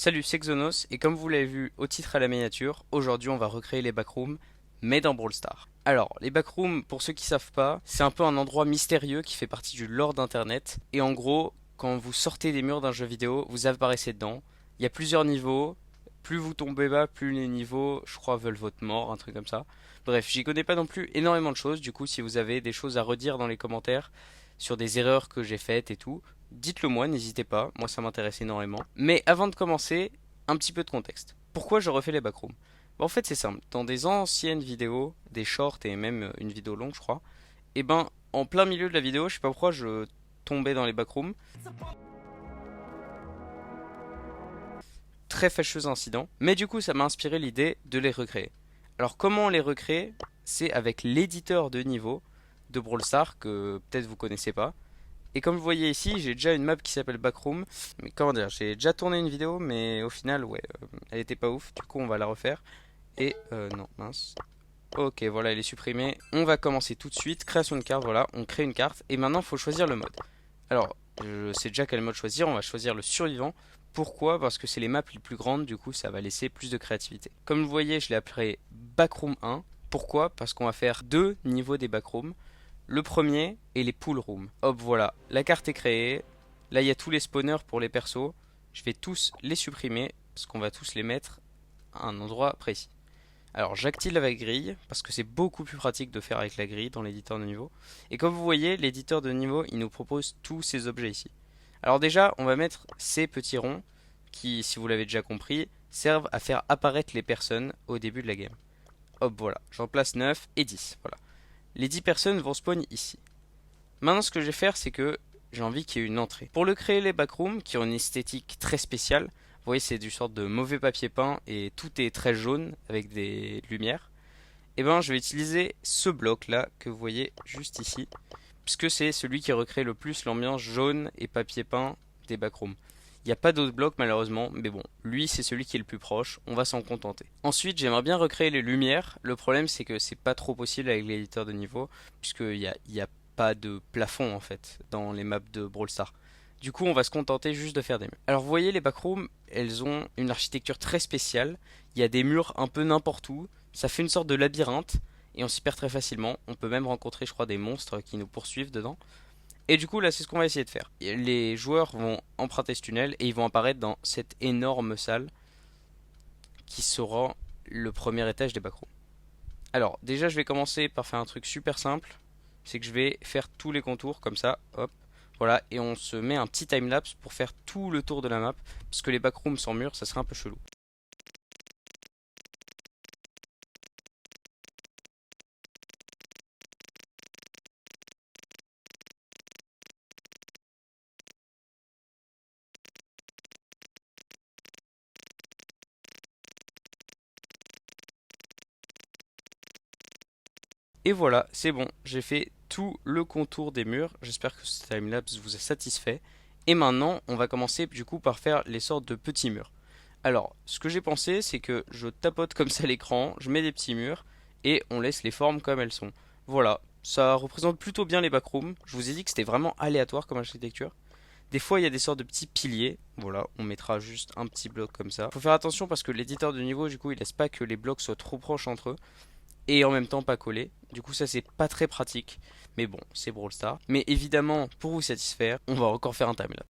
Salut, c'est Xonos, et comme vous l'avez vu au titre à la miniature, aujourd'hui on va recréer les backrooms, mais dans Brawl Stars. Alors, les backrooms, pour ceux qui savent pas, c'est un peu un endroit mystérieux qui fait partie du lore d'internet, et en gros, quand vous sortez des murs d'un jeu vidéo, vous apparaissez dedans. Il y a plusieurs niveaux, plus vous tombez bas, plus les niveaux, je crois, veulent votre mort, un truc comme ça. Bref, j'y connais pas non plus énormément de choses, du coup, si vous avez des choses à redire dans les commentaires sur des erreurs que j'ai faites et tout, dites-le moi, n'hésitez pas, moi ça m'intéresse énormément. Mais avant de commencer, un petit peu de contexte. Pourquoi je refais les backrooms? En fait c'est simple, dans des anciennes vidéos, des shorts et même une vidéo longue je crois, et ben en plein milieu de la vidéo, je sais pas pourquoi je tombais dans les backrooms. Très fâcheux incident, mais du coup ça m'a inspiré l'idée de les recréer. Alors comment on les recrée? C'est avec l'éditeur de niveau de Brawl Stars que peut-être vous connaissez pas. Et comme vous voyez ici, j'ai déjà une map qui s'appelle Backroom. Mais comment dire, j'ai déjà tourné une vidéo, mais au final, ouais, elle était pas ouf. Du coup, on va la refaire. Et, non, mince. Ok, voilà, elle est supprimée. On va commencer tout de suite. Création de carte, voilà, on crée une carte. Et maintenant, il faut choisir le mode. Alors, je sais déjà quel mode choisir. On va choisir le survivant. Pourquoi? Parce que c'est les maps les plus grandes, du coup, ça va laisser plus de créativité. Comme vous voyez, je l'ai appelé Backroom 1. Pourquoi? Parce qu'on va faire deux niveaux des backrooms. Le premier est les pool rooms. Hop, voilà, la carte est créée. Là, il y a tous les spawners pour les persos. Je vais tous les supprimer parce qu'on va tous les mettre à un endroit précis. Alors, j'active la grille parce que c'est beaucoup plus pratique de faire avec la grille dans l'éditeur de niveau. Et comme vous voyez, l'éditeur de niveau, il nous propose tous ces objets ici. Alors déjà, on va mettre ces petits ronds qui, si vous l'avez déjà compris, servent à faire apparaître les personnes au début de la game. Hop, voilà, j'en place 9 et 10. Voilà. Les 10 personnes vont spawn ici. Maintenant, ce que je vais faire, c'est que j'ai envie qu'il y ait une entrée. Pour le créer, les backrooms, qui ont une esthétique très spéciale, vous voyez, c'est du sorte de mauvais papier peint et tout est très jaune avec des lumières. Et ben, je vais utiliser ce bloc là que vous voyez juste ici, puisque c'est celui qui recrée le plus l'ambiance jaune et papier peint des backrooms. Il n'y a pas d'autres blocs malheureusement, mais bon, lui c'est celui qui est le plus proche, on va s'en contenter. Ensuite, j'aimerais bien recréer les lumières. Le problème c'est que c'est pas trop possible avec l'éditeur de niveau, puisqu'il y a pas de plafond en fait dans les maps de Brawl Stars. Du coup, on va se contenter juste de faire des murs. Alors, vous voyez, les backrooms, elles ont une architecture très spéciale. Il y a des murs un peu n'importe où. Ça fait une sorte de labyrinthe et on s'y perd très facilement. On peut même rencontrer, je crois, des monstres qui nous poursuivent dedans. Et du coup, là, c'est ce qu'on va essayer de faire. Les joueurs vont emprunter ce tunnel et ils vont apparaître dans cette énorme salle qui sera le premier étage des backrooms. Alors, déjà, je vais commencer par faire un truc super simple. C'est que je vais faire tous les contours comme ça. Hop. Voilà. Et on se met un petit timelapse pour faire tout le tour de la map. Parce que les backrooms sans mur, ça serait un peu chelou. Et voilà, c'est bon, j'ai fait tout le contour des murs. J'espère que ce timelapse vous a satisfait. Et maintenant, on va commencer du coup par faire les sortes de petits murs. Alors, ce que j'ai pensé, c'est que je tapote comme ça l'écran, je mets des petits murs et on laisse les formes comme elles sont. Voilà, ça représente plutôt bien les backrooms. Je vous ai dit que c'était vraiment aléatoire comme architecture. Des fois, il y a des sortes de petits piliers. Voilà, on mettra juste un petit bloc comme ça. Faut faire attention parce que l'éditeur de niveau, du coup, il laisse pas que les blocs soient trop proches entre eux et en même temps pas collé. Du coup ça c'est pas très pratique. Mais bon, c'est Brawl Stars. Mais évidemment, pour vous satisfaire, on va encore faire un timelapse.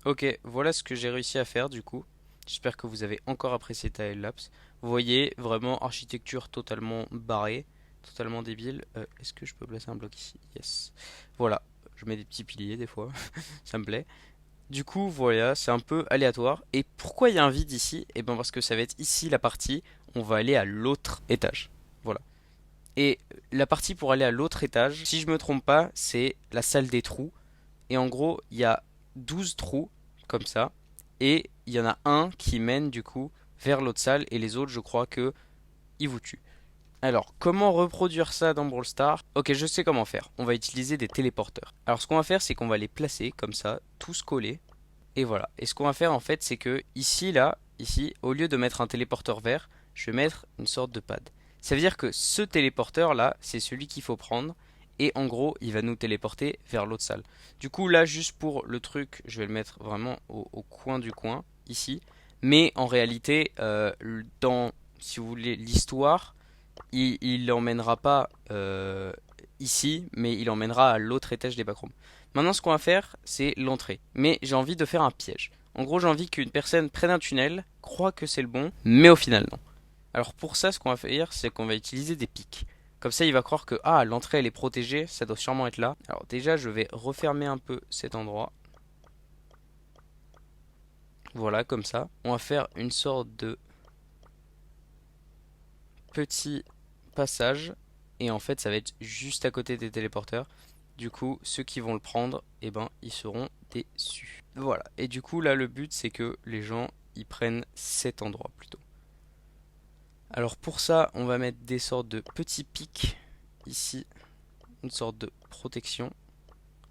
Ok, voilà ce que j'ai réussi à faire du coup. J'espère que vous avez encore apprécié timelapse. Vous voyez, vraiment architecture totalement barrée, totalement débile. Est-ce que je peux placer un bloc ici? Yes. Voilà, je mets des petits piliers des fois, ça me plaît. Du coup, voilà, c'est un peu aléatoire. Et pourquoi il y a un vide ici? Eh bien parce que ça va être ici la partie, on va aller à l'autre étage. Voilà. Et la partie pour aller à l'autre étage, si je me trompe pas, c'est la salle des trous. Et en gros, il y a 12 trous, comme ça. Et il y en a un qui mène du coup vers l'autre salle. Et les autres, je crois que ils vous tuent. Alors, comment reproduire ça dans Brawl Stars? Ok, je sais comment faire. On va utiliser des téléporteurs. Alors, ce qu'on va faire, c'est qu'on va les placer comme ça, tous collés. Et voilà. Et ce qu'on va faire en fait, c'est que ici, là, ici, au lieu de mettre un téléporteur vert, je vais mettre une sorte de pad. Ça veut dire que ce téléporteur là, c'est celui qu'il faut prendre. Et en gros, il va nous téléporter vers l'autre salle. Du coup, là, juste pour le truc, je vais le mettre vraiment au coin du coin, ici. Mais en réalité, dans, si vous voulez, l'histoire, il l'emmènera pas ici, mais il emmènera à l'autre étage des backrooms. Maintenant, ce qu'on va faire, c'est l'entrée. Mais j'ai envie de faire un piège. En gros, j'ai envie qu'une personne près d'un tunnel croit que c'est le bon, mais au final, non. Alors pour ça, ce qu'on va faire, c'est qu'on va utiliser des pics. Comme ça, il va croire que ah, l'entrée elle est protégée, ça doit sûrement être là. Alors déjà, je vais refermer un peu cet endroit. Voilà, comme ça. On va faire une sorte de petit passage. Et en fait, ça va être juste à côté des téléporteurs. Du coup, ceux qui vont le prendre, eh ben, ils seront déçus. Voilà. Et du coup, là, le but, c'est que les gens, ils prennent cet endroit plutôt. Alors pour ça, on va mettre des sortes de petits pics ici, une sorte de protection.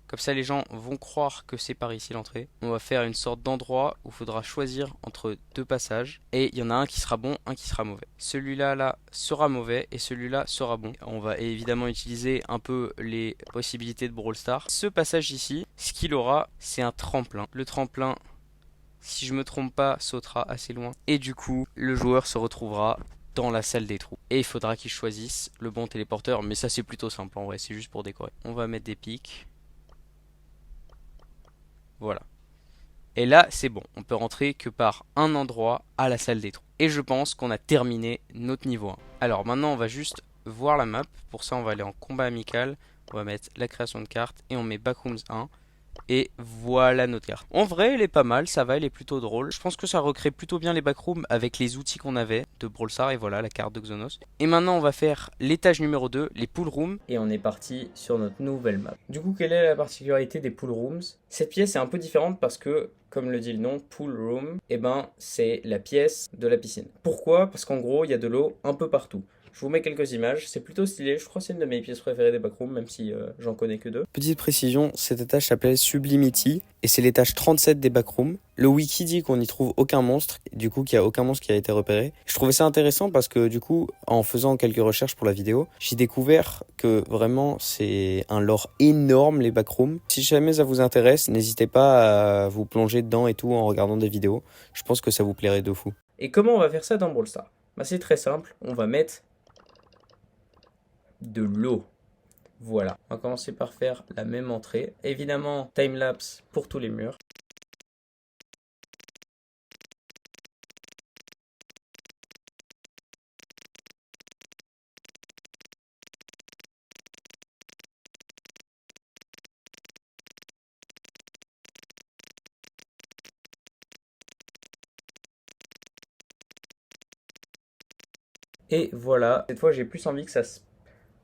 Comme ça, les gens vont croire que c'est par ici l'entrée. On va faire une sorte d'endroit où il faudra choisir entre deux passages. Et il y en a un qui sera bon, un qui sera mauvais. Celui-là là, sera mauvais et celui-là sera bon. On va évidemment utiliser un peu les possibilités de Brawl Stars. Ce passage ici, ce qu'il aura, c'est un tremplin. Le tremplin, si je me trompe pas, sautera assez loin. Et du coup, le joueur se retrouvera dans la salle des trous. Et il faudra qu'il choisisse le bon téléporteur. Mais ça, c'est plutôt simple en vrai, c'est juste pour décorer. On va mettre des pics. Voilà. Et là, c'est bon. On peut rentrer que par un endroit à la salle des trous. Et je pense qu'on a terminé notre niveau 1. Alors maintenant, on va juste voir la map. Pour ça, on va aller en combat amical. On va mettre la création de carte et on met Backrooms 1. Et voilà notre carte. En vrai, elle est pas mal, ça va, elle est plutôt drôle. Je pense que ça recrée plutôt bien les backrooms avec les outils qu'on avait de Brawl Stars. Et voilà, la carte de Xonos. Et maintenant, on va faire l'étage numéro 2, les pool rooms. Et on est parti sur notre nouvelle map. Du coup, quelle est la particularité des pool rooms? Cette pièce est un peu différente parce que, comme le dit le nom, pool room, eh ben, c'est la pièce de la piscine. Pourquoi? Parce qu'en gros, il y a de l'eau un peu partout. Je vous mets quelques images, c'est plutôt stylé, je crois que c'est une de mes pièces préférées des backrooms, même si j'en connais que deux. Petite précision, cet étage s'appelle Sublimity, et c'est l'étage 37 des backrooms. Le wiki dit qu'on n'y trouve aucun monstre, du coup qu'il n'y a aucun monstre qui a été repéré. Je trouvais ça intéressant parce que du coup, en faisant quelques recherches pour la vidéo, j'ai découvert que vraiment c'est un lore énorme les backrooms. Si jamais ça vous intéresse, n'hésitez pas à vous plonger dedans et tout en regardant des vidéos. Je pense que ça vous plairait de fou. Et comment on va faire ça dans Brawl Stars? Bah, c'est très simple, on va mettre de l'eau. Voilà, on va commencer par faire la même entrée. Évidemment, timelapse pour tous les murs. Et voilà, cette fois j'ai plus envie que ça se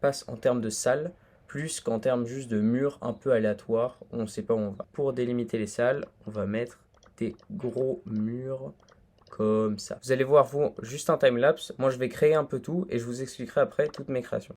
passe en termes de salle, plus qu'en termes juste de murs un peu aléatoires, on ne sait pas où on va. Pour délimiter les salles, on va mettre des gros murs comme ça. Vous allez voir, vous, juste un timelapse. Moi, je vais créer un peu tout et je vous expliquerai après toutes mes créations.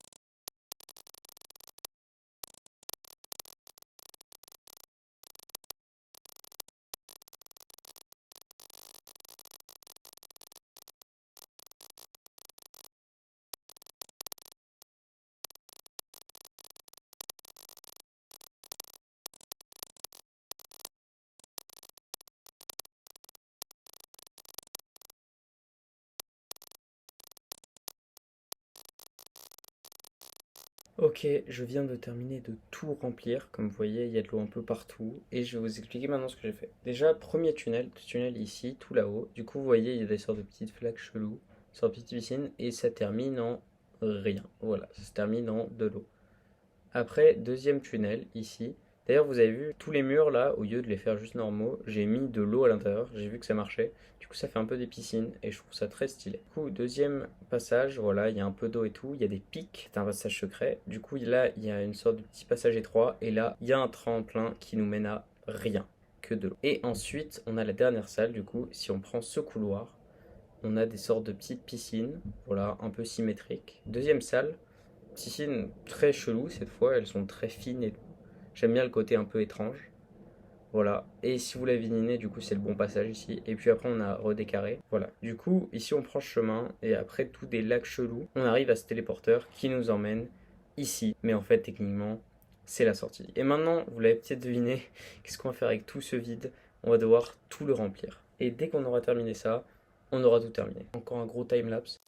Ok, je viens de terminer de tout remplir. Comme vous voyez, il y a de l'eau un peu partout. Et je vais vous expliquer maintenant ce que j'ai fait. Déjà, premier tunnel, le tunnel ici, tout là-haut. Du coup, vous voyez, il y a des sortes de petites flaques cheloues, des sortes de petites piscines. Et ça termine en rien. Voilà, ça se termine en de l'eau. Après, deuxième tunnel, ici. D'ailleurs, vous avez vu, tous les murs là, au lieu de les faire juste normaux, j'ai mis de l'eau à l'intérieur. J'ai vu que ça marchait. Du coup, ça fait un peu des piscines et je trouve ça très stylé. Du coup, deuxième passage, voilà, il y a un peu d'eau et tout. Il y a des pics, c'est un passage secret. Du coup, là, il y a une sorte de petit passage étroit. Et là, il y a un tremplin qui nous mène à rien. que de l'eau. Et ensuite, on a la dernière salle, du coup, si on prend ce couloir, on a des sortes de petites piscines, voilà, un peu symétriques. Deuxième salle, piscine très chelou cette fois, elles sont très fines et tout. J'aime bien le côté un peu étrange. Voilà, et si vous la vininez, du coup, c'est le bon passage ici. Et puis après, on a redécarré. Voilà, du coup, ici, on prend ce chemin, et après tous des lacs chelous, on arrive à ce téléporteur qui nous emmène ici. Mais en fait, techniquement, c'est la sortie. Et maintenant, vous l'avez peut-être deviné, qu'est-ce qu'on va faire avec tout ce vide? On va devoir tout le remplir. Et dès qu'on aura terminé ça, on aura tout terminé. Encore un gros time-lapse.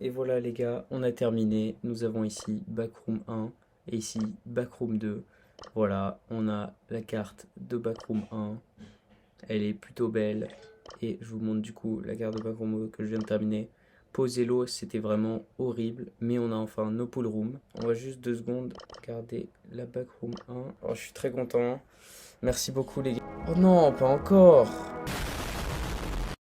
Et voilà les gars, on a terminé. Nous avons ici Backroom 1 et ici Backroom 2. Voilà, on a la carte de Backroom 1. Elle est plutôt belle. Et je vous montre du coup la carte de Backroom 2 que je viens de terminer. Poser l'eau, c'était vraiment horrible. Mais on a enfin nos pool rooms. On va juste 2 secondes regarder la Backroom 1. Oh, je suis très content. Merci beaucoup les gars. Oh non, pas encore.